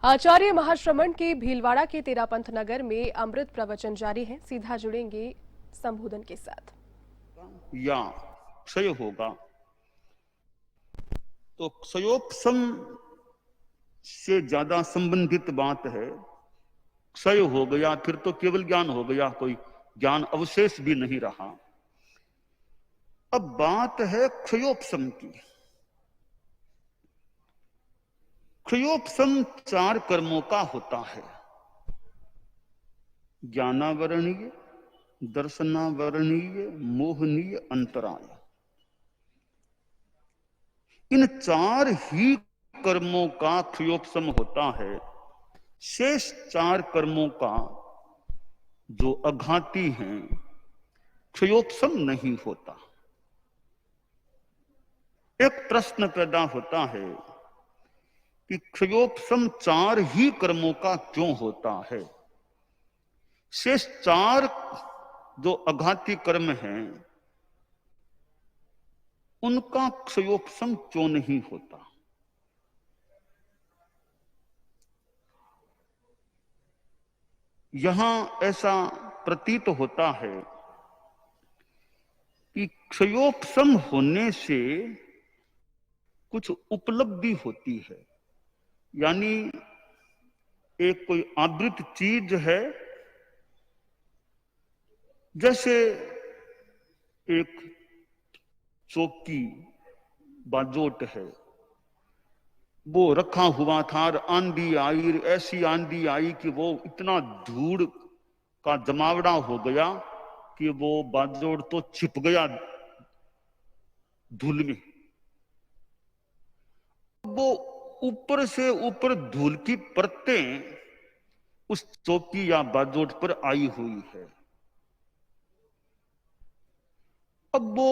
आचार्य महाश्रमण के भीलवाड़ा के तेरापंथ नगर में अमृत प्रवचन जारी है। सीधा जुड़ेंगे संबोधन के साथ। या क्षय होगा तो क्षयोपशम से ज्यादा संबंधित बात है। क्षय हो गया फिर तो केवल ज्ञान हो गया, कोई ज्ञान अवशेष भी नहीं रहा। अब बात है क्षयोपशम की। क्षयोपशम 4 कर्मों का होता है: ज्ञानावरणीय, दर्शनावरणीय, मोहनीय, अंतराय। इन 4 ही कर्मों का क्षयोपशम होता है। शेष 4 कर्मों का जो अघाती हैं क्षयोपशम नहीं होता। एक प्रश्न पैदा होता है कि क्षयोपशम 4 ही कर्मों का क्यों होता है? शेष 4 जो अघाती कर्म हैं उनका क्षयोपशम क्यों नहीं होता? यहां ऐसा प्रतीत होता है कि क्षयोपशम होने से कुछ उपलब्धि होती है। यानी एक कोई आवृत चीज है, जैसे एक चौकी बाजोट है, वो रखा हुआ था, आंधी आई, ऐसी आंधी आई कि वो इतना धूड़ का जमावड़ा हो गया कि वो बाजोट तो छिप गया धूल में। वो ऊपर से ऊपर धूल की परतें उस चौकी या बाजोट पर आई हुई है। अब वो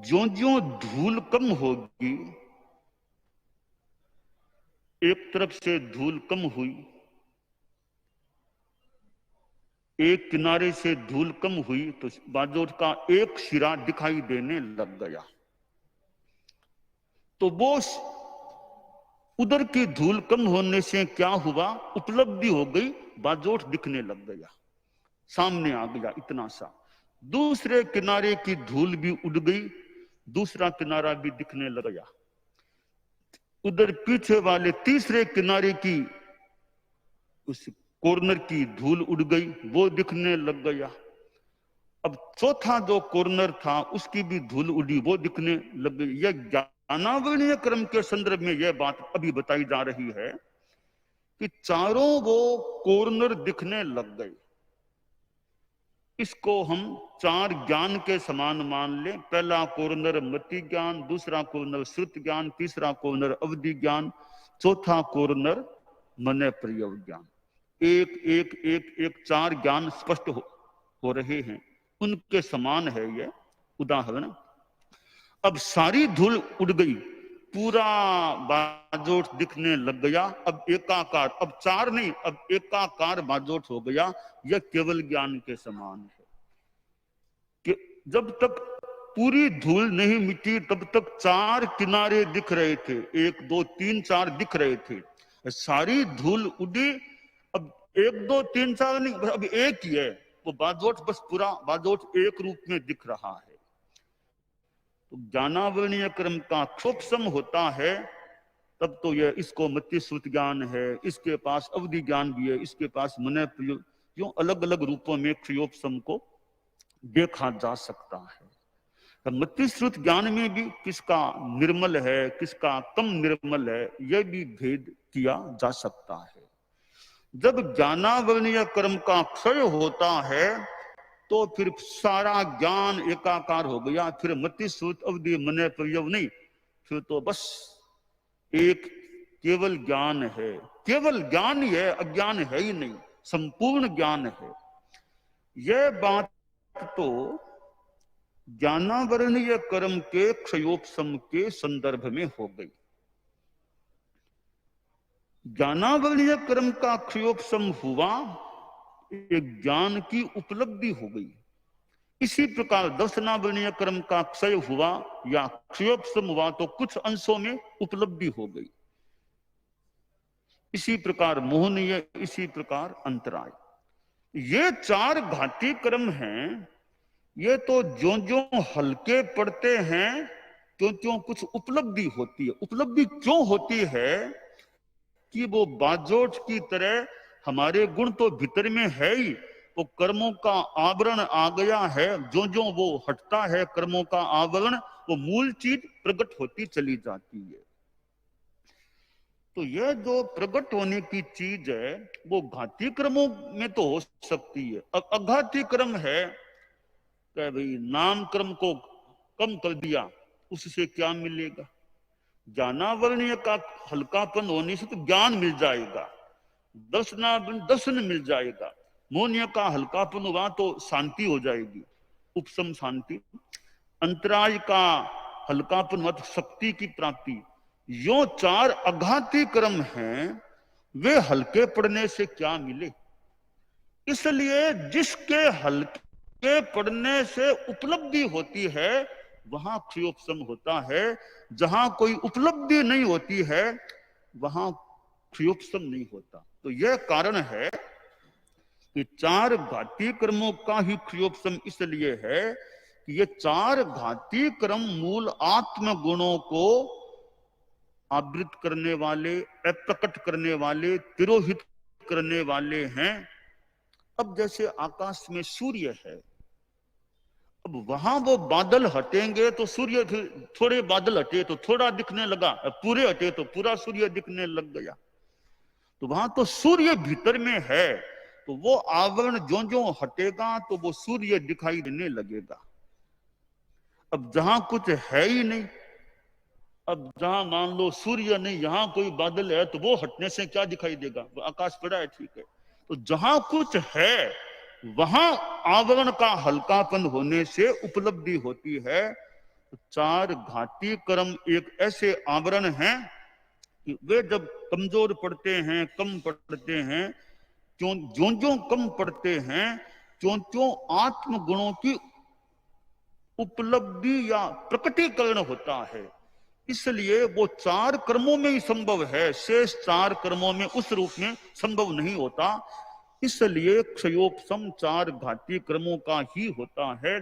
ज्यों-ज्यों धूल कम होगी, एक तरफ से धूल कम हुई, एक किनारे से धूल कम हुई, तो बाजोट का एक सिरा दिखाई देने लग गया। तो वो उधर की धूल कम होने से क्या हुआ? उपलब्धि हो गई, बाजोट दिखने लग गया, सामने आ गया इतना सा। दूसरे किनारे की धूल भी उड़ गई, दूसरा किनारा भी दिखने लग गया। उधर पीछे वाले तीसरे किनारे की उस कॉर्नर की धूल उड़ गई, वो दिखने लग गया। अब चौथा जो कॉर्नर था उसकी भी धूल उड़ी, वो दिखने लग गई। यह ज्ञानावरणीय क्रम के संदर्भ में यह बात अभी बताई जा रही है कि चारों वो कॉर्नर दिखने लग गए। इसको हम 4 ज्ञान के समान मान लें। पहला कॉर्नर मति ज्ञान, दूसरा कॉर्नर श्रुत ज्ञान, तीसरा कॉर्नर अवधि ज्ञान, चौथा कॉर्नर मन प्रयोग ज्ञान। एक एक एक एक 4 ज्ञान स्पष्ट हो रहे हैं, उनके समान है यह उदाहरण। अब सारी धूल उड़ गई, पूरा बाजोट दिखने लग गया। अब एकाकार, अब 4 नहीं, अब एकाकार बाजोट हो गया। यह केवल ज्ञान के समान है कि जब तक पूरी धूल नहीं मिटी तब तक 4 किनारे दिख रहे थे, 1 2 3 4 दिख रहे थे। सारी धूल उड़ी, अब 1 2 3 4 नहीं, अब एक ही है। वो बाजोट, बस पूरा बाजोट एक रूप में दिख रहा है। तो ज्ञानावरणीय क्रम का क्षोपशम होता है तब तो यह, इसको मति श्रुत ज्ञान है, इसके पास अवधि ज्ञान भी है, इसके पास मन प्रयोग, यूं अलग अलग रूपों में क्षयोपशम को देखा जा सकता है। तो मति श्रुत ज्ञान में भी किसका निर्मल है, किसका कम निर्मल है, यह भी भेद किया जा सकता है। जब ज्ञानावरणीय कर्म का क्षय होता है तो फिर सारा ज्ञान एकाकार हो गया। फिर मति श्रुत अवधि मन प्रयोग नहीं, फिर तो बस एक केवल ज्ञान है। केवल ज्ञान ही है, अज्ञान है ही नहीं, संपूर्ण ज्ञान है। यह बात तो ज्ञानावरणीय कर्म के क्षयोपशम के संदर्भ में हो गई। ज्ञानावरणीय कर्म का क्षयोपशम हुआ, एक ज्ञान की उपलब्धि हो गई। इसी प्रकार दर्शनावरणीय कर्म का क्षय हुआ या क्षयोपशम हुआ तो कुछ अंशों में उपलब्धि हो गई। इसी प्रकार मोहनीय, इसी प्रकार अंतराय। ये चार घाती क्रम हैं। ये तो ज्यों ज्यों हल्के पड़ते हैं त्यों त्यों कुछ उपलब्धि होती है। उपलब्धि क्यों होती है कि वो बाजोट की तरह हमारे गुण तो भीतर में है ही, वो कर्मों का आवरण आ गया है। जो जो वो हटता है कर्मों का आवरण, वो मूल चीज प्रकट होती चली जाती है। तो यह जो प्रकट होने की चीज है वो घाती क्रमों में तो हो सकती है। अब अघाती क्रम है कि भाई नाम क्रम को कम कर दिया, उससे क्या मिलेगा? ज्ञानावरणीय का हल्कापन होने से तो ज्ञान मिल जाएगा, दर्शन मिल जाएगा। मोहनीय का हल्कापन होगा तो शांति हो जाएगी, उपशम शांति। अंतराय का हल्कापन मत शक्ति की प्राप्ति। यो चार अघाती क्रम हैं, वे हल्के पड़ने से क्या मिले? इसलिए जिसके हल्के पड़ने से उपलब्धि होती है वहां क्षयोपशम होता है। जहां कोई उपलब्धि नहीं होती है वहां क्षयोपशम नहीं होता। तो यह कारण है कि चार घाती क्रमों का ही क्षयोपशम इसलिए है कि ये चार घाती क्रम मूल आत्म गुणों को आवृत करने वाले, अप्रकट करने वाले, तिरोहित करने वाले हैं। अब जैसे आकाश में सूर्य है, अब वहां वो बादल हटेंगे तो सूर्य, थोड़े बादल हटे तो थोड़ा दिखने लगा, पूरे हटे तो पूरा सूर्य दिखने लग गया। तो वहां तो सूर्य भीतर में है, तो वो आवरण जो जो हटेगा तो वो सूर्य दिखाई देने लगेगा। अब जहां कुछ है ही नहीं, अब जहां मान लो सूर्य नहीं, यहां कोई बादल है, तो वो हटने से क्या दिखाई देगा? वो आकाश पड़ा है, ठीक है। तो जहां कुछ है वहां आवरण का हल्कापन होने से उपलब्धि होती है। तो चार घाती क्रम एक ऐसे आवरण हैं कि वे जब कमजोर पड़ते हैं, कम पड़ते हैं, क्यों ज्यों ज्यों कम पड़ते हैं त्यों त्यों आत्म गुणों की उपलब्धि या प्रकटीकरण होता है। इसलिए वो चार कर्मों में ही संभव है, शेष चार कर्मों में उस रूप में संभव नहीं होता। इसलिए क्षयोपशम चार घाती कर्मों का ही होता है।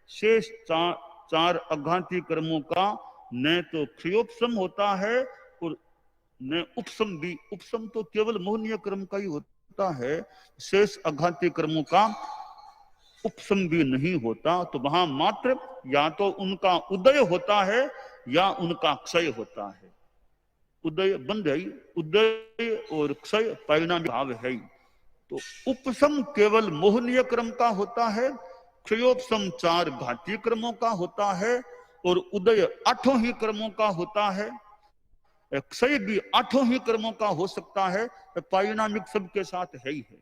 शेष चार अघाती कर्मों का न तो क्षयोपशम होता है और न उपशम भी। उपशम तो केवल मोहनीय कर्म का ही होता है, शेष अघाती कर्मों का उपशम भी नहीं होता। तो वहां मात्र या तो उनका उदय होता है या उनका क्षय होता है। उदय बंध है, उदय और क्षय परिणाम भाव है। तो उपशम केवल मोहनीय क्रम का होता है, क्षयोपशम चार घाती क्रमों का होता है और उदय आठों ही क्रमों का होता है। क्षय भी आठों ही क्रमों का हो सकता है, पारिणामिक सबके साथ है ही है।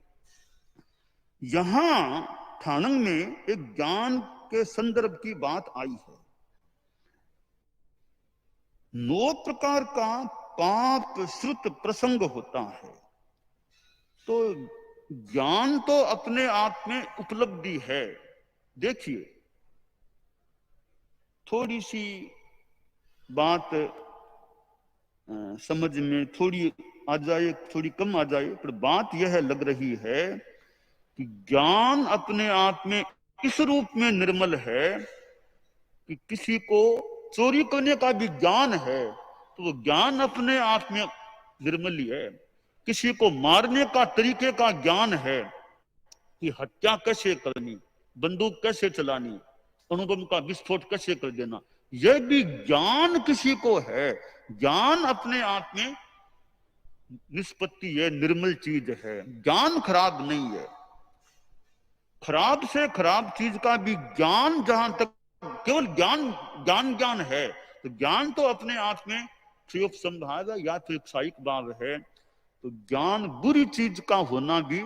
यहां ठाणंग में एक ज्ञान के संदर्भ की बात आई है। 9 प्रकार का पाप श्रुत प्रसंग होता है। तो ज्ञान तो अपने आप में उपलब्धि है। देखिए, थोड़ी सी बात समझ में थोड़ी आ जाए, थोड़ी कम आ जाए, पर बात यह लग रही है कि ज्ञान अपने आप में इस रूप में निर्मल है कि किसी को चोरी करने का भी ज्ञान है तो वो ज्ञान अपने आप में निर्मल ही है। किसी को मारने का तरीके का ज्ञान है कि हत्या कैसे करनी, बंदूक कैसे चलानी, अणुबम का विस्फोट कैसे कर देना, यह भी ज्ञान किसी को है। ज्ञान अपने आप में निष्पत्ति है, निर्मल चीज है। ज्ञान खराब नहीं है। खराब से खराब चीज का भी ज्ञान, जहां तक केवल ज्ञान है, तो ज्ञान तो अपने आप में क्षयोपशम भाव है या फिर क्षयिक भाव है। तो ज्ञान बुरी चीज का होना भी,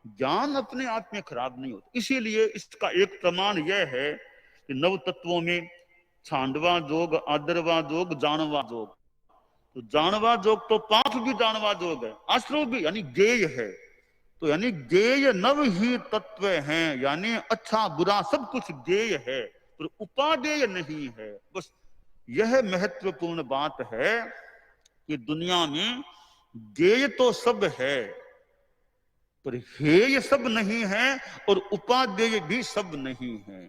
ज्ञान अपने आप में खराब नहीं होता। इसीलिए इसका एक प्रमाण यह है कि नव तत्वों में छांडवा जोग, आदरवा जोग, जानवा जोग। तो जानवा जोग तो पाप भी जानवा जोग है, आश्रव भी यानी गेय है। तो यानी गेय नव ही तत्व हैं, यानी अच्छा बुरा सब कुछ गेय है, पर उपादेय नहीं है। बस यह महत्वपूर्ण बात है कि दुनिया में गेय तो सब है, पर हेय सब नहीं है, और उपादेय भी सब नहीं है।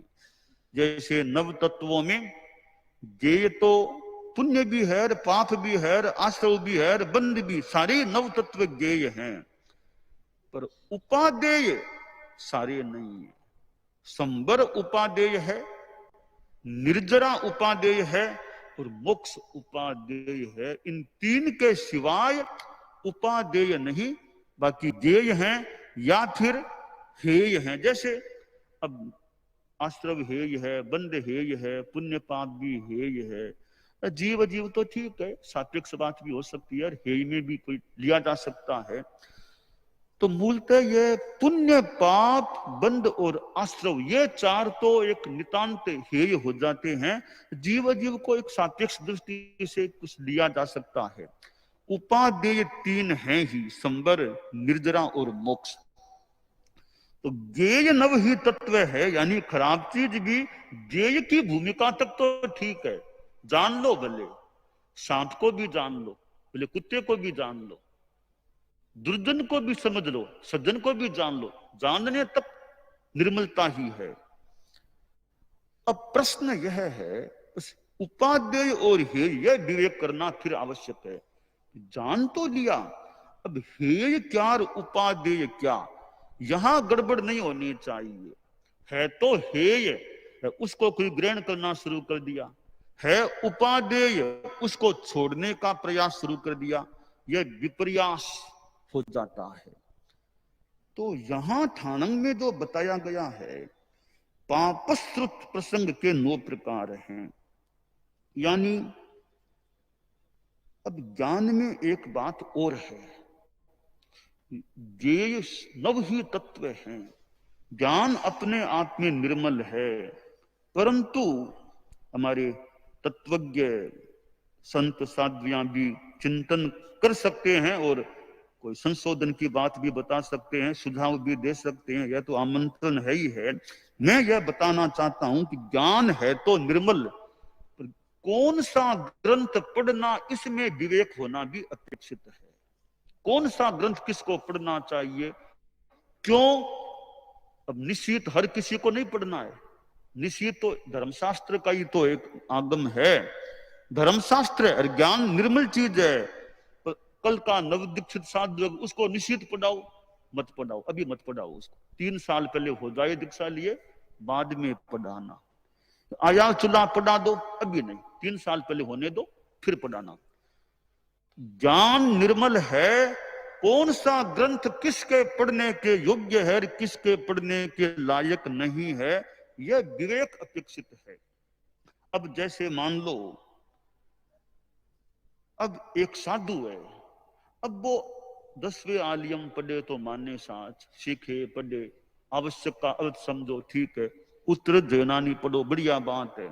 जैसे नव तत्वों में गेय तो पुण्य भी है, पाप भी है, आश्रव भी है, बंध भी, सारे नव तत्व गेय हैं, पर उपादेय सारे नहीं है। संबर उपादेय है, निर्जरा उपादेय है, और मोक्ष उपादेय है। इन तीन के सिवाय उपादेय नहीं, बाकी गेय हैं या फिर हेय हैं। जैसे अब आश्रव हेय है, बंध हेय है, पुण्य पाप भी हेय है। जीव जीव तो ठीक है, सापेक्ष बात भी हो सकती है, हेय में भी कोई लिया जा सकता है। तो मूलतः ये पुण्य पाप बंध और आश्रव, ये चार तो एक नितांत हेय हो जाते हैं। जीव जीव को एक सापेक्ष दृष्टि से कुछ लिया जा सकता है। उपादेय तीन हैं ही, संबर, निर्जरा और मोक्ष। तो गेय नव ही तत्व है, यानी खराब चीज भी गेय की भूमिका तक तो ठीक है, जान लो, भले सांप को भी जान लो, भले कुत्ते को भी जान लो, दुर्जन को भी समझ लो, सज्जन को भी जान लो, जानने तक निर्मलता ही है। अब प्रश्न यह है, उस उपादेय और हेय यह विवेक करना फिर आवश्यक है। जान तो लिया, अब हेय क्या और उपादेय क्या, यहां गड़बड़ नहीं होनी चाहिए। है तो हेय, उसको कोई ग्रहण करना शुरू कर दिया, है उपादेय, उसको छोड़ने का प्रयास शुरू कर दिया, यह विपर्यास हो जाता है। तो यहां थानंग में जो बताया गया है, पापश्रुत प्रसंग के 9 प्रकार हैं। यानी अब ज्ञान में एक बात और है, ये नव ही तत्व हैं। ज्ञान अपने आप में निर्मल है, परंतु हमारे तत्वज्ञ संत साध्वियां भी चिंतन कर सकते हैं और कोई संशोधन की बात भी बता सकते हैं, सुझाव भी दे सकते हैं। यह तो आमंत्रण है ही है। मैं यह बताना चाहता हूं कि ज्ञान है तो निर्मल, पर कौन सा ग्रंथ पढ़ना, इसमें विवेक होना भी अपेक्षित है। कौन सा ग्रंथ किसको पढ़ना चाहिए, क्यों? अब निश्चित हर किसी को नहीं पढ़ना है। निश्चित तो धर्मशास्त्र का ही तो एक आगम है, धर्मशास्त्र है, और ज्ञान निर्मल चीज है। कल का नवदीक्षित साधु, उसको निश्चित पढ़ाओ, मत पढ़ाओ, अभी मत पढ़ाओ उसको, 3 साल पहले हो जाए दीक्षा लिए, बाद में पढ़ाना। आया चूल्हा पढ़ा दो, अभी नहीं, 3 साल पहले होने दो, फिर पढ़ाना। ज्ञान निर्मल है, कौन सा ग्रंथ किसके पढ़ने के योग्य है, किसके पढ़ने के लायक नहीं है, यह विवेक अपेक्षित है। अब जैसे मान लो, अब एक साधु है, अब वो 10वें आलियम पढ़े तो माने साच, सीखे पढ़े, आवश्यक का अर्थ समझो, ठीक है, उत्तर जैनानी पढ़ो, बढ़िया बात है।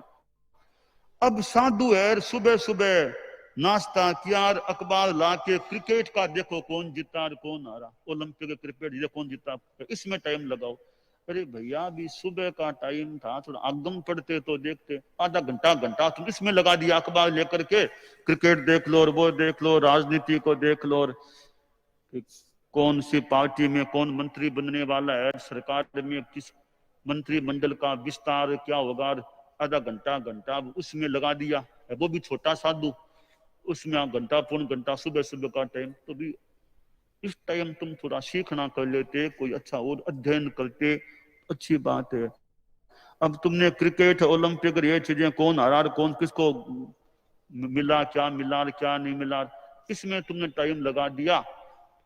अब साधु है, सुबह सुबह नाश्ता किया, अखबार लाके क्रिकेट का देखो कौन जीता और कौन हारा, ओलंपिक क्रिकेट कौन जीता, इसमें टाइम लगाओ। अरे भैया, अभी सुबह का टाइम था, थोड़ा आगम पढ़ते तो देखते, आधा घंटा घंटा तुम इसमें लगा दिया, अखबार लेकर के क्रिकेट देख लो और वो देख लो, राजनीति को देख लो, और कौन सी पार्टी में कौन मंत्री बनने वाला है, सरकार में किस मंत्रिमंडल का विस्तार क्या होगा, आधा घंटा घंटा उसमें लगा दिया। वो भी छोटा साधु, उसमें घंटा पौन घंटा सुबह सुबह का टाइम, तो भी इस टाइम तुम थोड़ा सीखना कर लेते, कोई अच्छा और अध्ययन करते, अच्छी बात है। अब तुमने क्रिकेट, ओलंपिक, ये चीजें कौन हारा, कौन किसको मिला, क्या मिला क्या नहीं मिला, इसमें तुमने टाइम लगा दिया।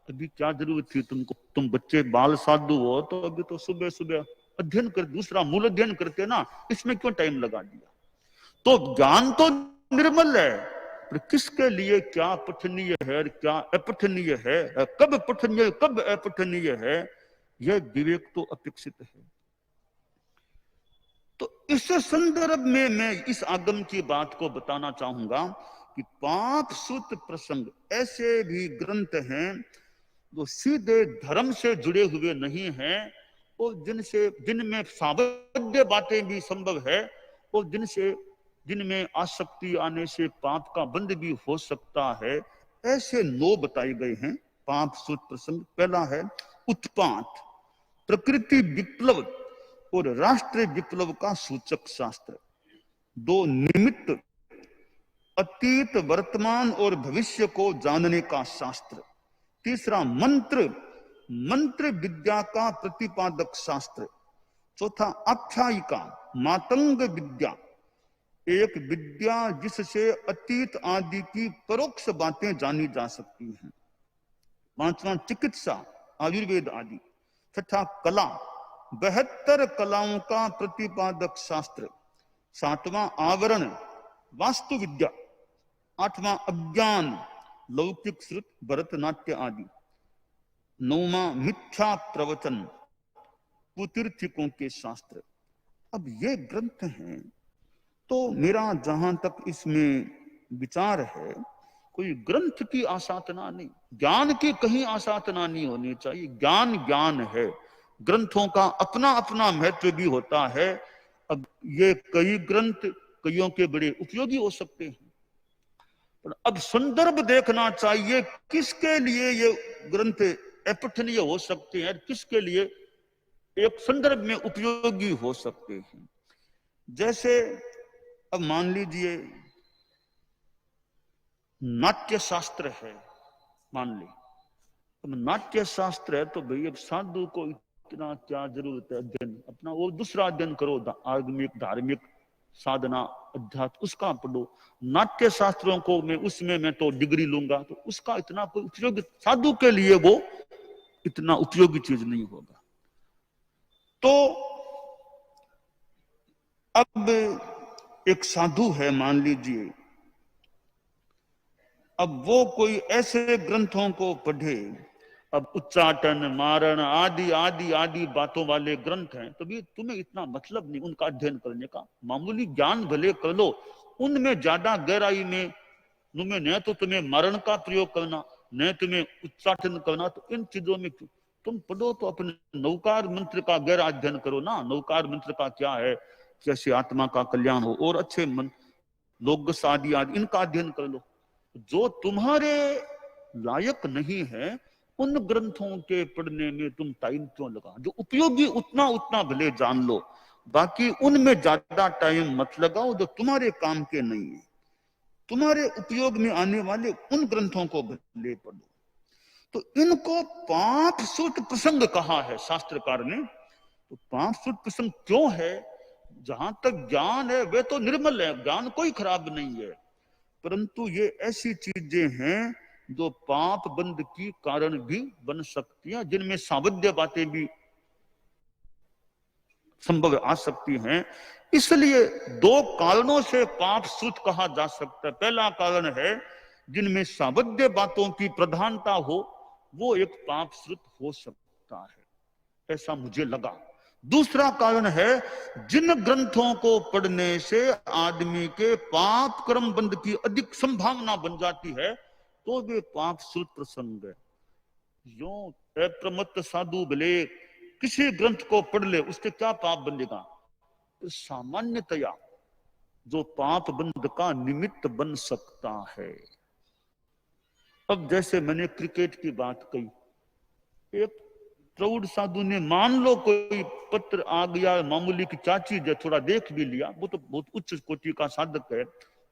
अभी क्या जरूरत थी तुमको, तुम बच्चे बाल साधु हो, तो अभी तो सुबह सुबह अध्ययन कर, दूसरा मूल अध्ययन करते ना, इसमें क्यों टाइम लगा दिया। तो ज्ञान तो निर्मल है, पर किसके लिए क्या पठनीय है, क्या अपठनीय है, कब पठनीय कब अपठनीय है, यह विवेक तो अपेक्षित है। तो इस संदर्भ में मैं इस आगम की बात को बताना चाहूंगा कि पाप सूत्र प्रसंग ऐसे भी ग्रंथ हैं जो सीधे धर्म से जुड़े हुए नहीं हैं, और जिनमें सावध्य बातें भी संभव है, और जिनमें आसक्ति आने से पाप का बंध भी हो सकता है। ऐसे 9 बताए गए हैं पाप सूत प्रसंग। पहला है उत्पात, प्रकृति विप्लव और राष्ट्रीय विप्लव का सूचक शास्त्र। 2 निमित्त, अतीत वर्तमान और भविष्य को जानने का शास्त्र। तीसरा मंत्र, मंत्र विद्या का प्रतिपादक शास्त्र। चौथा आख्यायिका, मातंग विद्या, एक विद्या जिससे अतीत आदि की परोक्ष बातें जानी जा सकती हैं। पांचवा चिकित्सा, आयुर्वेद आदि। छठा कला, 72 कलाओं का प्रतिपादक शास्त्र। सातवां आवरण, वास्तु विद्या। आठवां अज्ञान, लौकिक श्रुत, भरतनाट्य आदि। नौवां मिथ्या प्रवचन, कुतीर्थकों के शास्त्र। अब ये ग्रंथ हैं, तो मेरा जहां तक इसमें विचार है, कोई ग्रंथ की आसाधना नहीं, ज्ञान की कहीं आसाधना नहीं होनी चाहिए। ज्ञान ज्ञान है, ग्रंथों का अपना अपना महत्व भी होता है। अब ये कई ग्रंथ कईयों के बड़े उपयोगी हो सकते हैं, पर अब संदर्भ देखना चाहिए किसके लिए ये ग्रंथ अपठनीय हो सकते हैं, किसके लिए एक संदर्भ में उपयोगी हो सकते हैं। जैसे अब मान लीजिए नाट्य शास्त्र है, मान ली। अब नाट्य शास्त्र है तो भाई अब साधु को इतना क्या जरूरत है अध्ययन, अपना वो दूसरा अध्ययन करो, आगमिक धार्मिक साधना अध्यात्म उसका पढ़ो। नाट्य शास्त्रों को उसमें मैं तो डिग्री लूंगा, तो उसका इतना कोई उपयोगी, साधु के लिए वो इतना उपयोगी चीज नहीं होगा। तो अब एक साधु है मान लीजिए, अब वो कोई ऐसे ग्रंथों को पढ़े, अब उच्चाटन मारण आदि आदि आदि बातों वाले ग्रंथ हैं, तो भी तुम्हें इतना मतलब नहीं उनका अध्ययन करने का। मामूली ज्ञान भले कर लो, उनमें ज्यादा गहराई में न तो तुम्हें मरण का प्रयोग करना, न तुम्हें उच्चाटन करना, तो इन चीजों में तुम पढ़ो तो अपने नौकार मंत्र का गहरा अध्ययन करो ना। नौकार मंत्र का क्या है, कैसे आत्मा का कल्याण हो, और अच्छे मंत्र लोग आदि आदि इनका अध्ययन कर लो। जो तुम्हारे लायक नहीं है उन ग्रंथों के पढ़ने में तुम टाइम क्यों लगा? जो उपयोगी उतना उतना भले जान लो, बाकी उनमें ज्यादा टाइम मत लगाओ जो तुम्हारे काम के नहीं है। तुम्हारे उपयोग में आने वाले उन ग्रंथों को भले पढ़ो। तो इनको पाप सूत प्रसंग कहा है शास्त्रकार ने। तो पाप सूत प्रसंग क्यों है? जहां तक ज्ञान है वे तो निर्मल है, ज्ञान कोई खराब नहीं है, परंतु ये ऐसी चीजें हैं जो पाप बंध की कारण भी बन सकती हैं, जिनमें सावध्य बातें भी संभव आ सकती हैं। इसलिए 2 कारणों से पाप सूत कहा जा सकता है। पहला कारण है जिनमें सावध्य बातों की प्रधानता हो, वो एक पाप सूत हो सकता है, ऐसा मुझे लगा। दूसरा कारण है जिन ग्रंथों को पढ़ने से आदमी के पाप कर्म बंध की अधिक संभावना बन जाती है, तो वे पाप सूत प्रसंग है। यो अप्रमत्त साधु भले किसी ग्रंथ को पढ़ ले, उसके क्या पाप बनेगा? तो सामान्यतया जो पाप बंध का निमित्त बन सकता है। अब जैसे मैंने क्रिकेट की बात कही, एक प्रौढ़ साधु ने मान लो कोई पत्र आ गया, मामूली की चाची जो थोड़ा देख भी लिया, वो तो बहुत उच्च कोटि का साधक है,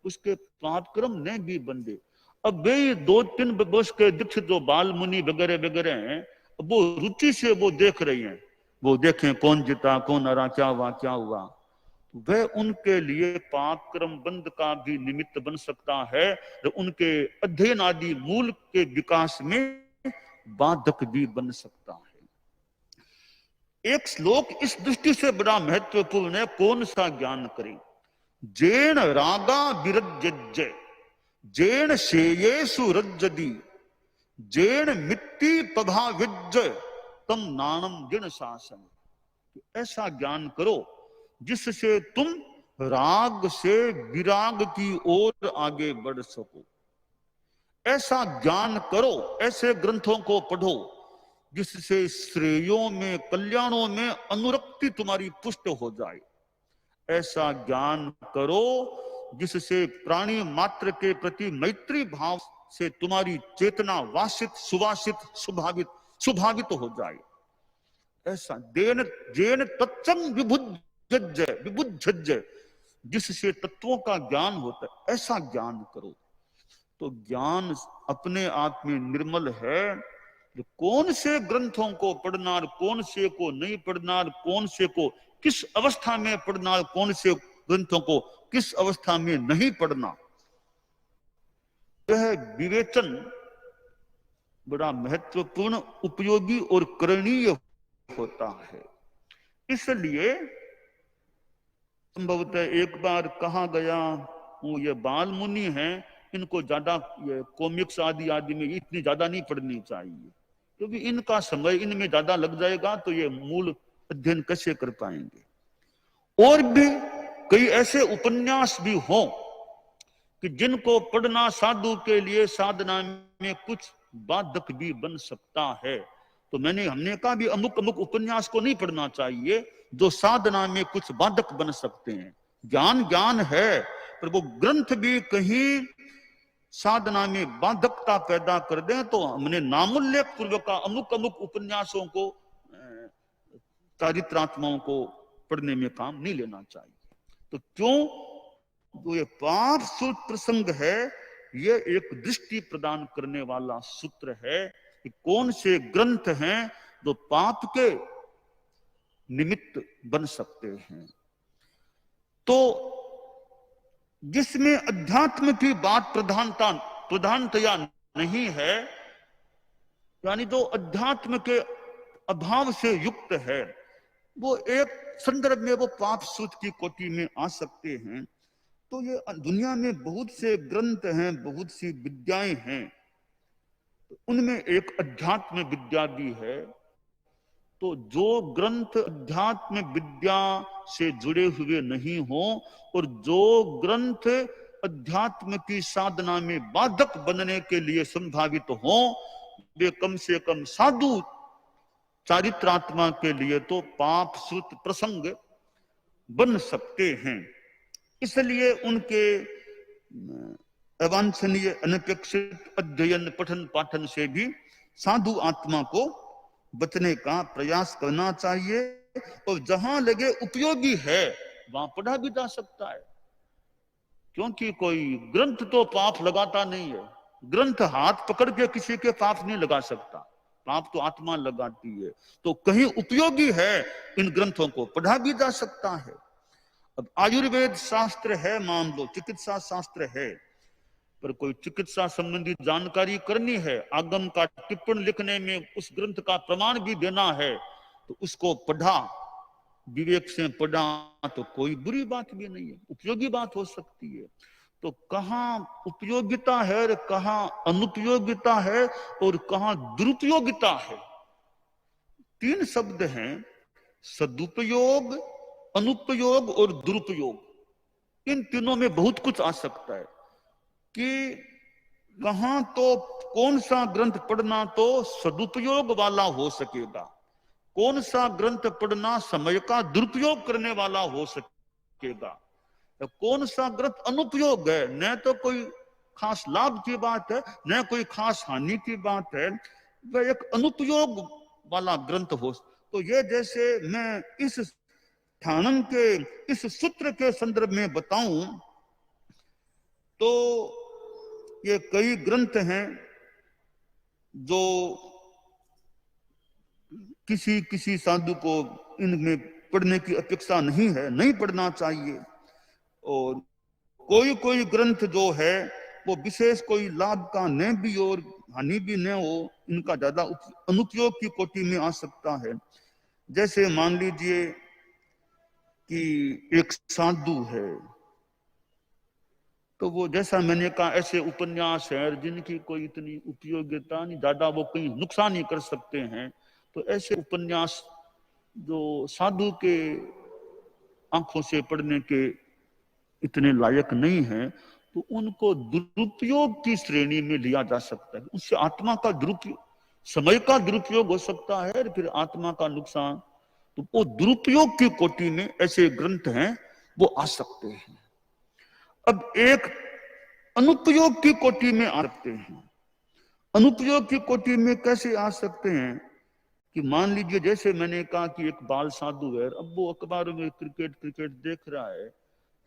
उसके पाप कर्म ने भी बंधे। अब वे 2-3 वर्ष के दीक्षित जो बाल मुनि वगैरह वगैरह हैं, वो रुचि से वो देख रही हैं, वो देखें कौन जीता कौन हरा, क्या हुआ क्या हुआ। वह उनके लिए पाप कर्म बंध का भी निमित्त बन सकता है, तो उनके अध्ययन आदि मूल के विकास में बाधक भी बन सकता है। एक श्लोक इस दृष्टि से बड़ा महत्वपूर्ण है, कौन सा ज्ञान करें? जैन रागा विरज्य जैन शेयेषु रज्जति जैन मिट्टी प्रभाविज्य तम नाणम जिन शासन। ऐसा ज्ञान करो जिससे तुम राग से विराग की ओर आगे बढ़ सको। ऐसा ज्ञान करो, ऐसे ग्रंथों को पढ़ो जिससे श्रेयों में कल्याणों में अनुरक्ति तुम्हारी पुष्ट हो जाए। ऐसा ज्ञान करो जिससे प्राणी मात्र के प्रति मैत्री भाव से तुम्हारी चेतना वासित, सुवासित, सुभावित हो जाए। ऐसा देन जेन तत्सम विबुद्धज्ज, जिससे तत्वों का ज्ञान होता है, ऐसा ज्ञान करो। तो ज्ञान अपने आप में निर्मल है। कौन से ग्रंथों को पढ़ना और कौन से को नहीं पढ़ना, और कौन से को किस अवस्था में पढ़ना और कौन से ग्रंथों को किस अवस्था में नहीं पढ़ना, यह विवेचन बड़ा महत्वपूर्ण, उपयोगी और करणीय होता है। इसलिए संभवतः एक बार कहा गया, वो ये बाल मुनि हैं, इनको ज्यादा ये कॉमिक्स आदि में इतनी ज्यादा नहीं पढ़नी चाहिए, क्योंकि इनका समय इनमें ज्यादा लग जाएगा, तो ये मूल अध्ययन कैसे कर पाएंगे। और भी कई ऐसे उपन्यास भी हों कि जिनको पढ़ना साधु के लिए साधना में कुछ बाधक भी बन सकता है। तो हमने कहा भी अमुक अमुक उपन्यास को नहीं पढ़ना चाहिए जो साधना में कुछ बाधक बन सकते हैं। ज्ञान है, पर वो ग्रंथ भी कहीं साधना में बाधकता पैदा कर दें, तो हमने नामोल्लेख पूर्वक अमुक अमुक उपन्यासों को, चारित्रात्माओं को पढ़ने में काम नहीं लेना चाहिए। तो क्यों? तो ये पाप सूत्र प्रसंग है, ये एक दृष्टि प्रदान करने वाला सूत्र है कि कौन से ग्रंथ हैं जो पाप के निमित्त बन सकते हैं। तो जिसमें अध्यात्म की बात प्रधानतया नहीं है, यानी जो अध्यात्म के अभाव से युक्त है, वो एक संदर्भ में वो पाप सूत्र की कोटि में आ सकते हैं। तो ये दुनिया में बहुत से ग्रंथ हैं, बहुत सी विद्याएं हैं, तो उनमें एक अध्यात्म विद्या भी है। तो जो ग्रंथ अध्यात्म विद्या से जुड़े हुए नहीं हो और जो ग्रंथ अध्यात्म की साधना में बाधक बनने के लिए संभावित हो, वे कम से कम साधु चारित्रात्मा के लिए तो पाप सूत्र प्रसंग बन सकते हैं। इसलिए उनके अवांछनीय अनपेक्षित अध्ययन पठन पाठन से भी साधु आत्मा को बचने का प्रयास करना चाहिए। और जहां लगे उपयोगी है वहां पढ़ा भी जा सकता है, क्योंकि कोई ग्रंथ तो पाप लगाता नहीं है। ग्रंथ हाथ पकड़ के किसी के पाप नहीं लगा सकता, पाप तो आत्मा लगाती है। तो कहीं उपयोगी है, इन ग्रंथों को पढ़ा भी जा सकता है। अब आयुर्वेद शास्त्र है, मान लो चिकित्सा शास्त्र है, पर कोई चिकित्सा संबंधी जानकारी करनी है, आगम का टिप्पण लिखने में उस ग्रंथ का प्रमाण भी देना है, तो उसको पढ़ा, विवेक से पढ़ा, तो कोई बुरी बात भी नहीं है, उपयोगी बात हो सकती है। तो कहाँ उपयोगिता है और कहाँ अनुपयोगिता है और कहाँ दुरुपयोगिता है, तीन शब्द हैं, सदुपयोग, अनुपयोग और दुरुपयोग। इन तीनों में बहुत कुछ आ सकता है कि कहां तो कौन सा ग्रंथ पढ़ना तो सदुपयोग वाला हो सकेगा, कौन सा ग्रंथ पढ़ना समय का दुरुपयोग करने वाला हो सकेगा, तो कौन सा ग्रंथ अनुपयोग है, न तो कोई खास लाभ की बात है न कोई खास हानि की बात है, वह एक अनुपयोग वाला ग्रंथ हो। तो ये जैसे मैं इस ठाणन के इस सूत्र के संदर्भ में बताऊं तो ये कई ग्रंथ हैं जो किसी साधु को इनमें पढ़ने की अपेक्षा नहीं है, नहीं पढ़ना चाहिए। और कोई ग्रंथ जो है वो विशेष कोई लाभ का न भी और हानि भी न हो, इनका ज्यादा अनुपयोग की कोटि में आ सकता है। जैसे मान लीजिए कि एक साधु है, तो वो जैसा मैंने कहा ऐसे उपन्यास है जिनकी कोई इतनी उपयोगिता नहीं, ज्यादा वो कहीं नुकसान ही कर सकते हैं। तो ऐसे उपन्यास जो साधु के आंखों से पढ़ने के इतने लायक नहीं है, तो उनको दुरुपयोग की श्रेणी में लिया जा सकता है। उससे आत्मा का दुरुपयोग, समय का दुरुपयोग हो सकता है, फिर आत्मा का नुकसान, तो वो दुरुपयोग की कोटि में ऐसे ग्रंथ हैं वो आ सकते हैं। अब एक अनुपयोग की कोटि में आ सकते हैं। अनुपयोग की कोटि में कैसे आ सकते हैं कि मान लीजिए जैसे मैंने कहा कि एक बाल साधु है, अब वो अखबार में क्रिकेट क्रिकेट देख रहा है,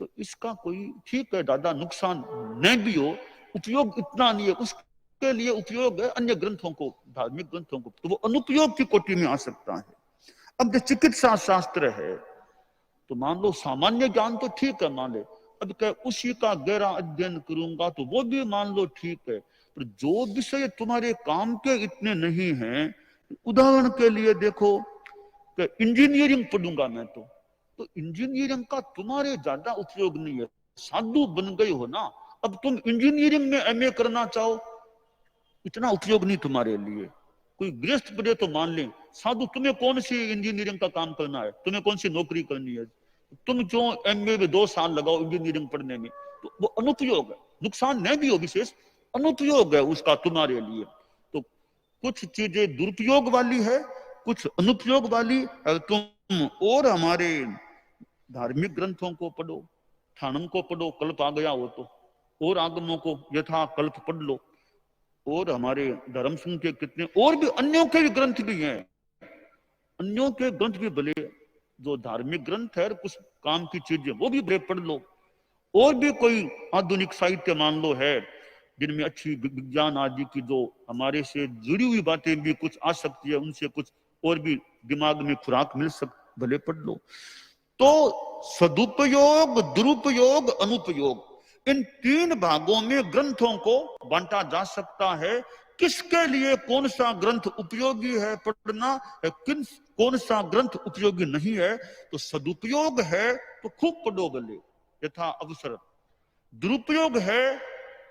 तो इसका कोई ठीक है दादा नुकसान नहीं भी हो, उपयोग इतना नहीं है, उसके लिए उपयोग है अन्य ग्रंथों को, धार्मिक ग्रंथों को, तो वो अनुपयोग की कोटि में आ सकता है। अब जो चिकित्सा शास्त्र है, तो मान लो सामान्य ज्ञान तो ठीक है मान ले, अब क्या उसी का गहरा अध्ययन करूंगा तो वो भी मान लो ठीक है, पर जो विषय तुम्हारे काम के इतने नहीं हैं, उदाहरण के लिए देखो कि इंजीनियरिंग पढ़ूंगा मैं तो इंजीनियरिंग का तुम्हारे ज्यादा उपयोग नहीं है, साधु बन गए हो ना, अब तुम इंजीनियरिंग में एमए करना चाहो, इतना उपयोग नहीं तुम्हारे लिए। कोई गृहस्थ पढ़े तो मान लें, साधु तुम्हें कौन सी इंजीनियरिंग का काम करना है, तुम्हें कौन सी नौकरी करनी है, तुम क्यों एमए में 2 साल लगाओ इंजीनियरिंग पढ़ने में, तो वो अनुपयोग है, नुकसान नहीं भी हो विशेष, अनुपयोग है उसका तुम्हारे लिए। तो कुछ चीजें दुरुपयोग वाली है, कुछ अनुपयोग वाली। अगर तुम और हमारे धार्मिक ग्रंथों को पढ़ो, ठाणम को पढ़ो, कल्प आ गया हो तो, और आगमों को यथा कल्प पढ़ लो, और हमारे धर्म संघ के कितने और भी अन्यों के भी ग्रंथ भी हैं, अन्यों के ग्रंथ भी भले, जो धार्मिक ग्रंथ है कुछ काम की चीजें वो भी भले पढ़ लो, और भी कोई आधुनिक साहित्य मान लो है जिनमें अच्छी विज्ञान आदि की जो हमारे से जुड़ी हुई बातें भी कुछ आ सकती है, उनसे कुछ और भी दिमाग में खुराक मिल सकती, भले पढ़ लो। तो सदुपयोग, दुरुपयोग, अनुपयोग, इन 3 भागों में ग्रंथों को बांटा जा सकता है। किसके लिए कौन सा ग्रंथ उपयोगी है पढ़ना, कौन सा ग्रंथ उपयोगी नहीं है, तो सदुपयोग है तो खूब पढ़ो भले यथा अवसर, दुरुपयोग है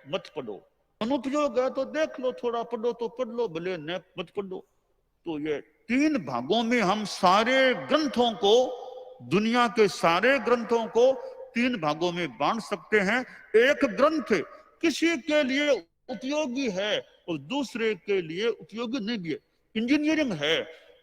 मत पढ़ो, अनुपयोग है तो देख लो, थोड़ा पढ़ो तो पढ़ लो, भले न मत पढ़ो। तो ये 3 भागों में हम सारे ग्रंथों को, दुनिया के सारे ग्रंथों को 3 भागों में बांट सकते हैं। एक ग्रंथ किसी के लिए उपयोगी है और दूसरे के लिए उपयोगी नहीं भी है। इंजीनियरिंग है,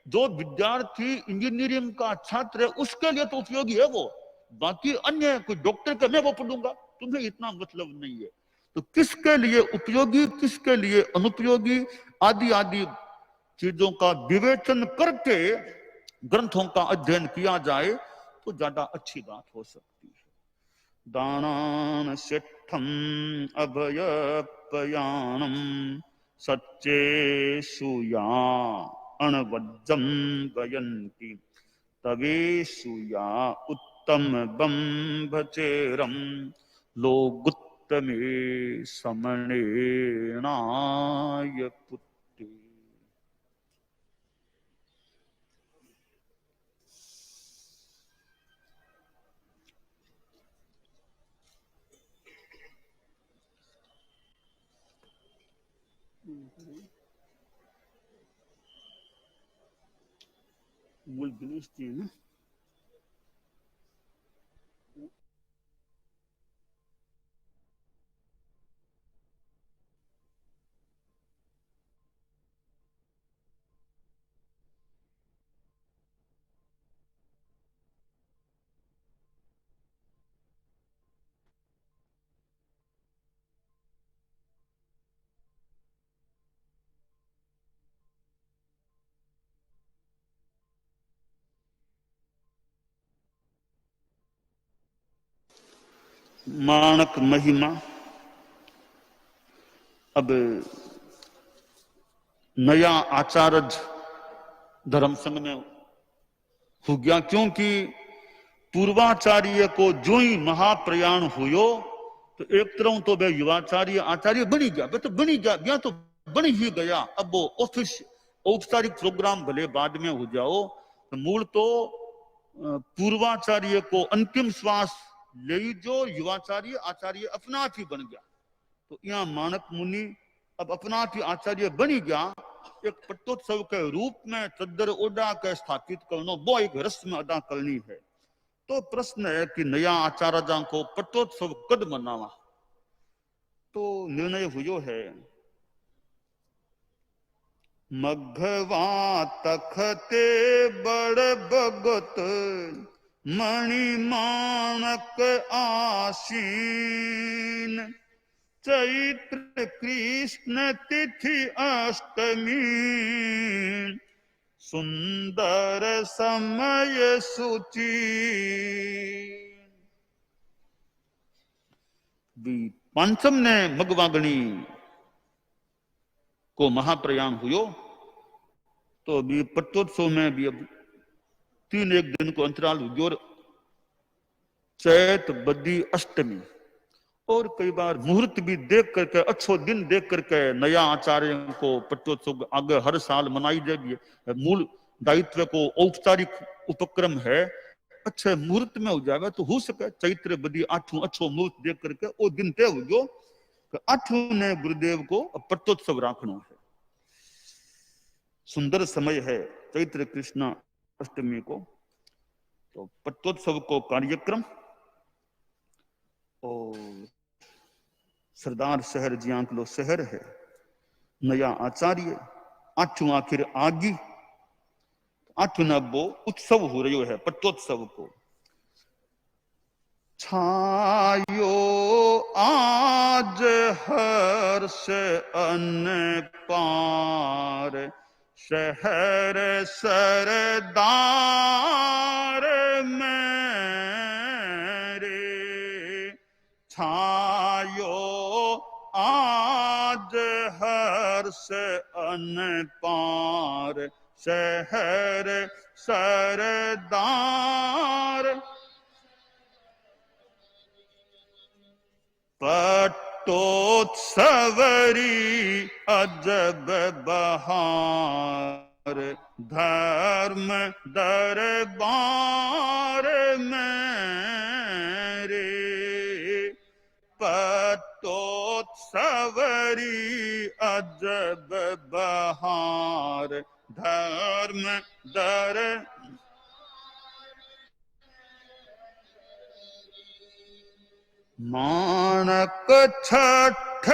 जो विद्यार्थी इंजीनियरिंग का छात्र है उसके लिए तो उपयोगी है वो, बाकी अन्य कोई डॉक्टर का मैं वो पढ़ूंगा, तुम्हें इतना मतलब नहीं है। तो किसके लिए उपयोगी, किसके लिए अनुपयोगी, आदि आदि चीजों का विवेचन करके ग्रंथों का अध्ययन किया जाए तो ज्यादा अच्छी बात हो सकती है। दानान सिद्धम अभयपयाणम सच्चे सुया अणवज्जम गयंती तवे सुया उत्तम बंभचेरम लोगुत्तमे समणेनाय पुत्ते। मूल गणेश जी है ना, माणक महिमा। अब नया आचार्य धर्म संघ में हो गया, क्योंकि पूर्वाचार्य को जो ही महाप्रयाण हुयो तो एक तरह तो वह युवाचार्य आचार्य बनी गया, वह तो बनी गया तो बन ही गया। अब वो ऑफिस औपचारिक प्रोग्राम भले बाद में हो जाओ, तो मूल तो पूर्वाचार्य को अंतिम श्वास ले जो युवाचार्य आचार्य अपना आप ही बन गया। तो यहाँ मानक मुनि अब अपना आप ही आचार्य बनी गया, एक पट्टोत्सव के रूप में चद्दर ओढ़ा के स्थापित करना, वो एक रस्म अदा करनी है। तो प्रश्न है कि नया आचार्य को पट्टोत्सव कद मनावा, तो निर्णय हुयो है मघवा तखते बड़ भगत मणि माणक आसीन चैत्र कृष्ण तिथि अष्टमी, सुंदर समय सूची। पंचम ने मगवागणी को महाप्रयाण हुयो, तो अभी पट्टोत्सव में भी अब 3 दिन को अंतराल हुयो। चैत बदी अष्टमी, और कई बार मुहूर्त भी देख करके, अच्छो दिन देख करके नया आचार्य को पट्टोत्सव आगे हर साल मनाई जाएगी। मूल दायित्व को औपचारिक उपक्रम है, अच्छे मुहूर्त में हो जाएगा तो हो सके चैत्र बदी आठों अच्छो मुहूर्त देख करके वो दिन तय हो गयो कि आठों ने गुरुदेव को पट्टोत्सव राखना है। सुंदर समय है चैत्र कृष्ण अष्टमी को, तो पट्टोत्सव को कार्यक्रम और सरदार शहर जियांकलो शहर है, नया आचार्य आठों आखिर आगी, आठों न वो उत्सव हो रही है पट्टोत्सव को। छायो आज हर्ष अन पार, शहर सरदार मेरे। छायो आज हर्ष अन पार, शहर सरदार। पट्टोत्सवरी अजब बहार, धर्म दरबार मेरे। पट्टोत्सवरी अजब बहार, धर्म दर। माणक छठ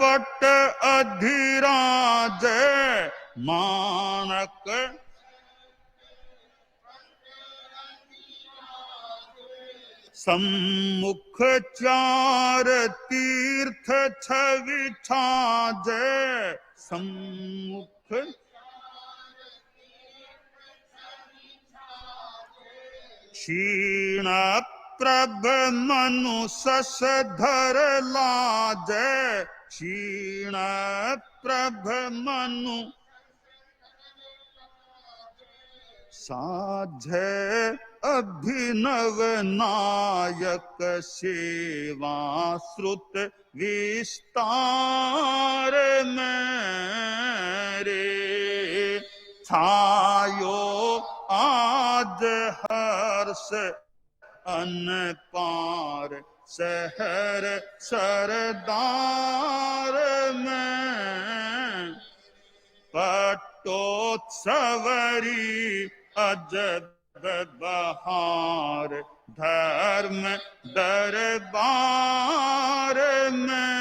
पट अधिराज, माणक सम्मुख चार तीर्थ छवि छाज, सम्मुख क्षीण प्रभ मनु सस धर लाज, क्षीण प्रभ मनु साझे अभिनव नायक सेवा श्रुत विस्तार मेरे। छायो आज हर्ष अन पार, शहर सरदार में। पट्टोत्सवरी अजब बहार, धर्म दरबार मेरे।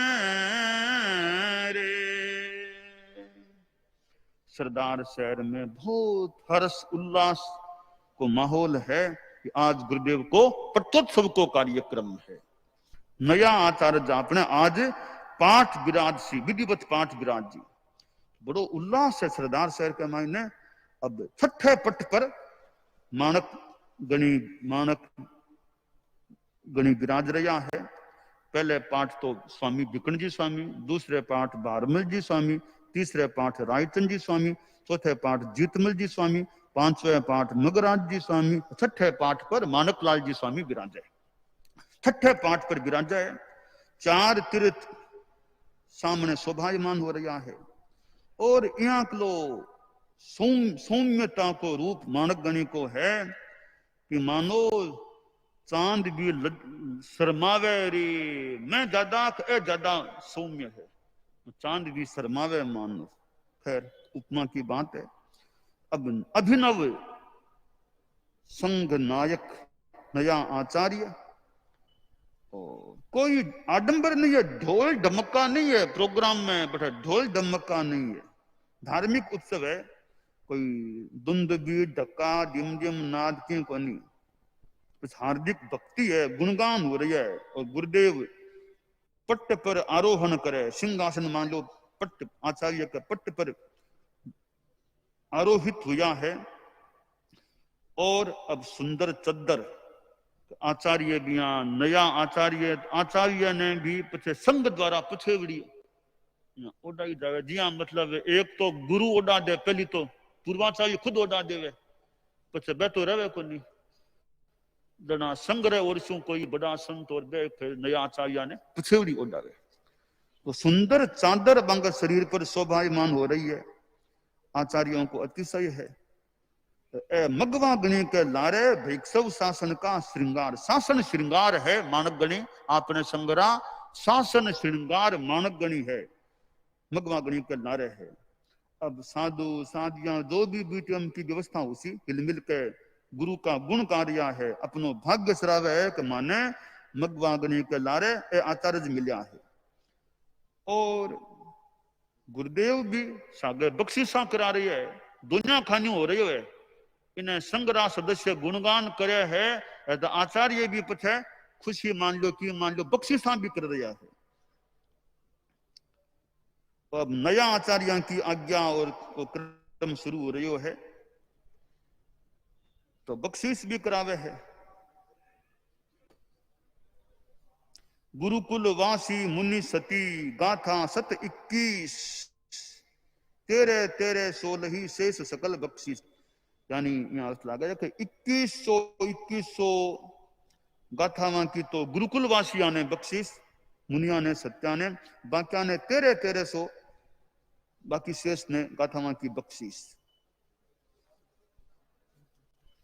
सरदार शहर में बहुत हर्ष उल्लास को माहौल है कि आज गुरुदेव को पट्टोत्सव को कार्यक्रम है। नया आचार्य आपने आज पाठ विराज सी विधिवत पाठ विराज जी, बड़ो उल्लास है सरदार शहर के मायने। अब छठे पट पर मानक गणी विराज रहा है। पहले पाठ तो स्वामी बिकन जी स्वामी, दूसरे पाठ बारमल जी स्वामी, तीसरे पाठ रायचंद जी स्वामी, चौथे पाठ जीतमल जी स्वामी, पांचवें पाठ मगराज जी स्वामी, छठे पाठ पर मानकलाल जी स्वामी विराजे। छठे पाठ पर विराजा है। 4 तीर्थ सामने शोभायमान हो रहा है और यहाँ लो सौम्यता को रूप मानक गणी को है कि मानो चांद भी शर्मावे रे, मैं ज्यादा सौम्य है, चांद भी शर्मावे मानो। खैर उपमा की बात है। अब अभिनव संघ नायक नया आचार्य, कोई आडंबर नहीं है, ढोल ढमक्का नहीं है प्रोग्राम में, बेटा ढोल ढमक्का नहीं है। धार्मिक उत्सव है, कोई दुंद बीट धक्का डिम डिम नाद की को नहीं, कुछ हार्दिक भक्ति है, गुणगान हो रही है। और गुरुदेव पट्ट पर आरोहण करे, सिंहासन मान लो पट्ट आचार्य के पट्ट पर आरोहित हुआ है। और अब सुंदर चद्दर आचार्य भी नया आचार्य ने भी पछे संघ द्वारा पछेवड़ी ओडाई जावे। जिया मतलब एक तो गुरु ओडा दे, पहली तो पूर्वाचार्य खुद ओडा देवे, पछे बैठो रहे को नहीं जना संग रहे और शू कोई बड़ा संत और बे फिर नया आचार्य ने पछेवड़ी ओडावे। तो सुंदर चादर बंग शरीर पर शोभायमान हो रही है, आचार्यों को अतिशय है। ए मगवा गणी के लारे भिक्षव शासन का श्रृंगार, शासन श्रृंगार है मानक गणी, आपने संगरा शासन श्रृंगार मानक गणी है, मगवा गणी के लारे है। अब साधु साधियां जो भी बीटीएम की व्यवस्था उसी हिल मिल के गुरु का गुण कार्य है, अपनो भाग्य सरावे है कि माने मगवा गणी के लारे ए आचार्य मिल्या है। और गुरुदेव भी सागे बख्शिशा करा रही है, दुनिया खानी हो रही है, इन्हें संगरा सदस्य गुणगान करे है तो आचार्य भी पछे खुशी मान लो कि मान लो बख्शिशा भी कर रहा है। तो अब नया आचार्य की आज्ञा और क्रम शुरू हो रही है, तो बख्शिश भी करावे है। गुरुकुल वासी मुनि सती गाथा सत 21 तेरे तेरे 16 शेष सकल बख्शिश, यानी यहाँ अर्थ लगा कि 2100 गाथावां की तो गुरुकुल वासिया ने बख्शिश, मुनिया ने सत्या ने, बाकिया ने 1300 बाकी शेष ने गाथावां की बख्शिश।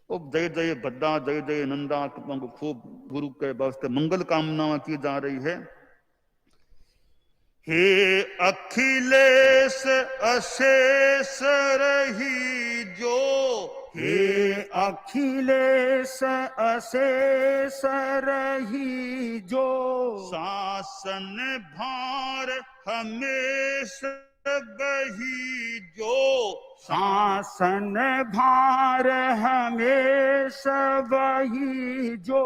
जय जय भद्दा जय जय नंदा, खूब गुरु के वास्ते मंगल कामना की जा रही है। हे अखिलेश अशेष रही जो, हे अखिलेश अशेष रही जो, शासन भार हमेशा बही जो, शासन भार हमेशा वही जो,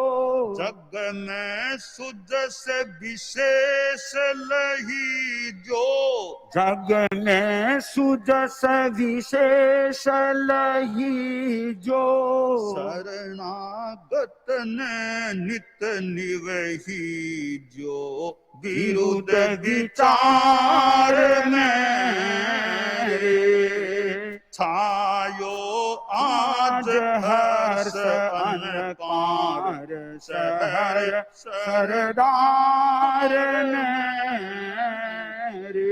जग में सुजस विशेष लही जो, जग में सुजस विशेष लही जो, शरणागत ने नित निवही जो, विरुद्ध विचार मेरे छायो आज हर्ष अनकार सहर सरदार रे।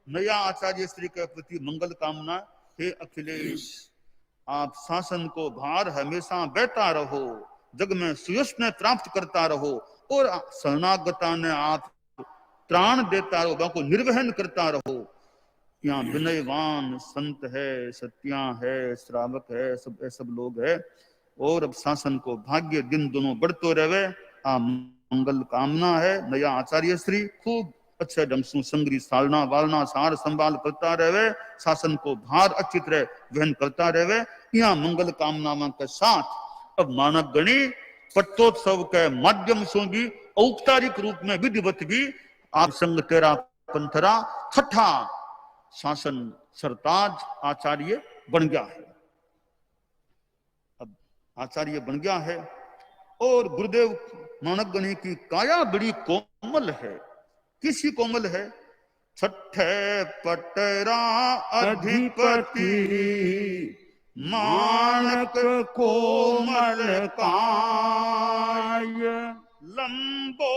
नया आचार्य श्री के प्रति मंगल कामना। हे अखिलेश, आप शासन को भार हमेशा बैठा रहो, जग में सुयश ने प्राप्त करता रहो, और शरणागता ने आप त्राण देता रहो, बाको निर्वहन करता रहो। यहाँ विनयवान संत है, सत्या है, श्रावक है, सब लोग है, और अब शासन को भाग्य दिन दोनों बढ़ते रहे, आ मंगल कामना है। नया आचार्य श्री खूब अच्छे ढंग से संग्री सालना वालना सार संभाल करता रहे, शासन को भार अच्छी तरह वहन करता रहे। यहाँ मंगल कामना के साथ अब मानक गणी पट्टोत्सव के माध्यम से भी औपचारिक रूप में विधिवत भी आप संग तेरा पंथरा छठा शासन सरताज आचार्य बन गया है। अब आचार्य बन गया है, और गुरुदेव मानक गणी की काया बड़ी कोमल है। किसी कोमल है? छठे पटरा अधिपति मानक कोमल काय, लंबो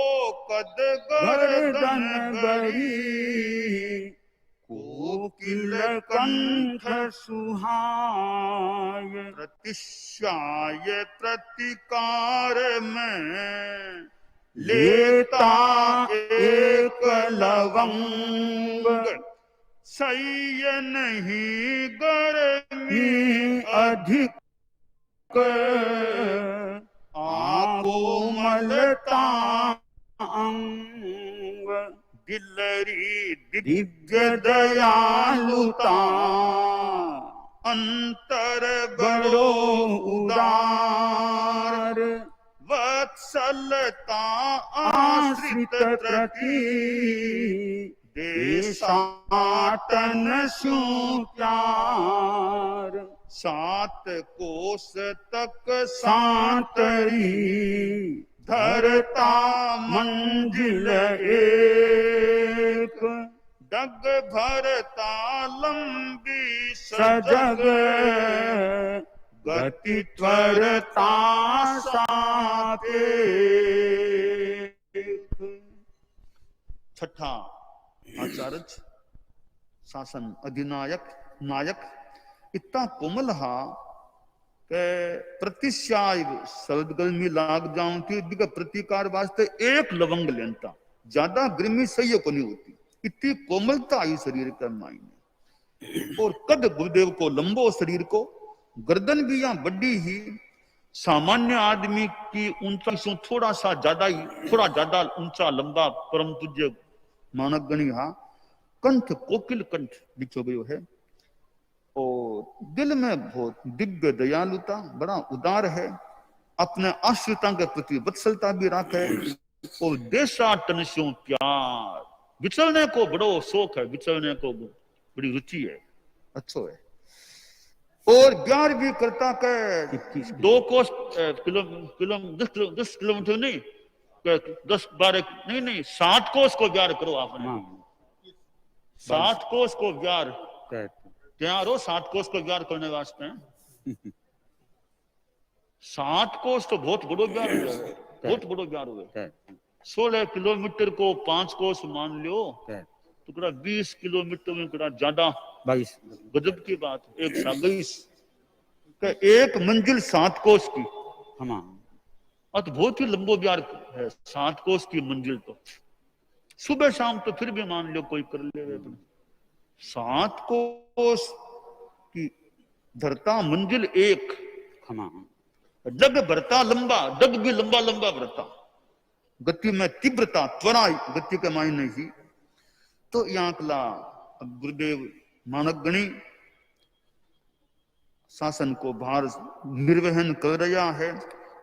कद गर्दन बड़ी, कोकिल कंठ सुहाय, प्रतिश्याय प्रतिकार में लेता एक लवंग, सह्य नहीं गर्मी अधिक, कोमलता अंग, दिलरी दिव्य दयालुता, अंतर बड़ो उदार, वत्सलता आश्रित आश्रित प्रति देशाटन सु प्यार। 7 कोस तक सांतरी धरता मंजिल एक। डग भरता लंबी सजग गति त्वरता साते। छठा आचार्य शासन अधिनायक नायक इतना कोमल हा के प्रतिश्याय शरद गर्मी लाग जाऊं थी दिग प्रतिकार वास्ते एक लवंग लेता, ज्यादा गर्मी सही को नहीं होती, इतनी कोमलता आई शरीर के मायने। और कद गुरुदेव को लंबो शरीर को, गर्दन भी यहाँ बड़ी ही, सामान्य आदमी की ऊंचाई से थोड़ा ज्यादा ऊंचा लंबा परम पूज्य मानक गणी हा। कंठ कोकिल कंठ बिछो गयो है और दिल में बहुत दिव्य दयालुता, बड़ा उदार है, अपने आश्रिता के प्रति वत्सलता भी रखे और देशाटन से प्यार। विचलने को बड़ो शौक है, विचलने को बड़ी रुचि है, अच्छो है। और प्यार भी करता के 2 कोस किलोमीटर 10 किलोमीटर नहीं 10-12 नहीं 7 कोस को प्यार करो आपने। 7 कोस को प्यार त्यारो 7 कोस को प्यार करने वास्ते 7 कोस तो बहुत बड़ो प्यार हुआ है, बहुत बड़ो प्यार हुआ है। 16 किलोमीटर को 5 कोस मान लो तो कड़ा 20 किलोमीटर में कड़ा ज्यादा 22 गजब की बात है। 1 एक मंजिल 7 कोस की, तो बहुत ही लंबो प्यार है 7 कोस की मंजिल। तो सुबह शाम तो फिर भी मान लो कोई कर ले, 7 कोस की धरता मंजिल एक, डग भरता लंबा, डग भी लंबा लंबा भरता, गति में तीव्रता त्वरा गति के मायने ही। तो यहाँ कला गुरुदेव मानक गणी शासन को भार निर्वहन कर रहा है।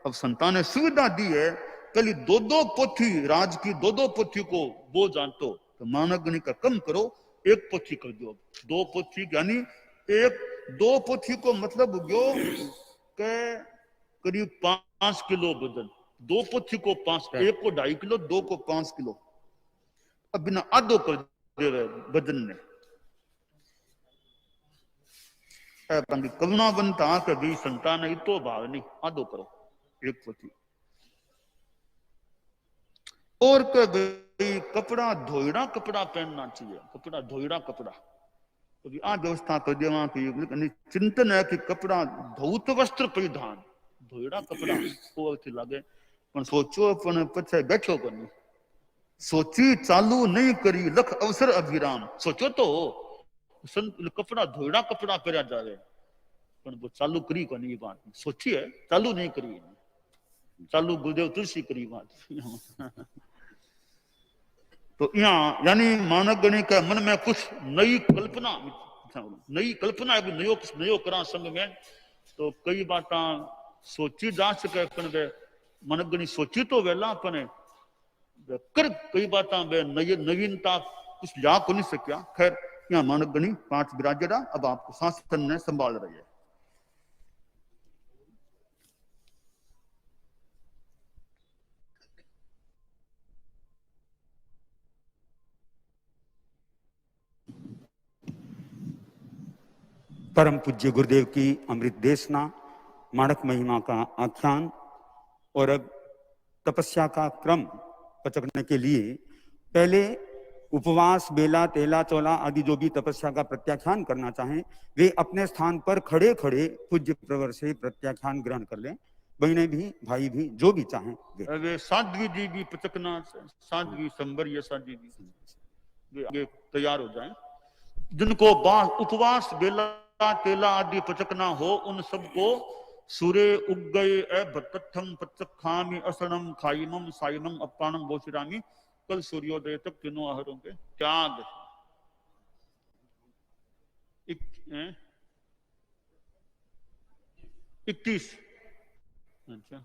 अब संतान ने सुविधा दी है, कल 2-2 पोथी राज की 2-2 पोथी को वो जानतो तो मानक गणी का कम करो, 1 पोथी कर दो। 2 पोथी यानी 2 पोथी को मतलब गयो के करीब 5 किलो वजन। 2 पोथी को 5, 1 को 2.5 किलो, 2 को 5 किलो। अब बिना आधो कर दे वजन ने करुणा बनता के भी संतान है तो भाव नहीं, आधो करो 1 पोथी। और कपड़ा धोइड़ा कपड़ा पहनना चाहिए, कपड़ा धोइड़ा कपड़ा। तो आ व्यवस्था कर देवा की चिंतन है कि कपड़ा धौत वस्त्र परिधान, धोइड़ा कपड़ा को अच्छी लागे पण सोचो पण पछे बैठो कोनी, सोची चालू नहीं करी लख अवसर अभिराम। सोचो तो कपड़ा धोइड़ा कपड़ा पहरा जावे पण वो चालू करी कोनी, ये बात सोची है चालू नहीं करी, चालू गुरुदेव तुलसी करी बात। तो यहाँ यानी मानक गणी के मन में कुछ नई कल्पना नयो करा संग में। तो कई बात सोची जा सके पण वे मानक गणी सोची तो वेला पण कर कई बात नवीनता कुछ ला को नहीं सकिया। खैर यहाँ मानक गणी 5 विराजरा अब आपको शासन ने संभाल रही है। परम पूज्य गुरुदेव की अमृत देशना, माणक महिमा का आख्यान और अब तपस्या का क्रम पचकने के लिए पहले उपवास, बेला, तेला, चोला आदि जो भी तपस्या का प्रत्याख्यान करना चाहें वे अपने स्थान पर खड़े खड़े पूज्य प्रवर से प्रत्याख्यान ग्रहण कर लें। बहने भी भाई भी जो भी चाहें वे साध्वी जी भी पचकना, साध्वी संबर ये साध्वी जी वे तैयार हो जाएं। जिनको उपवास बेला तेला आदि पचकना हो उन सबको सूर्य उग गए भत्तम पचखामी असनम खाइमम साइमम अपानम बोशिरामी कल सूर्योदय तक तीनों आहारों के त्याग। 21 अच्छा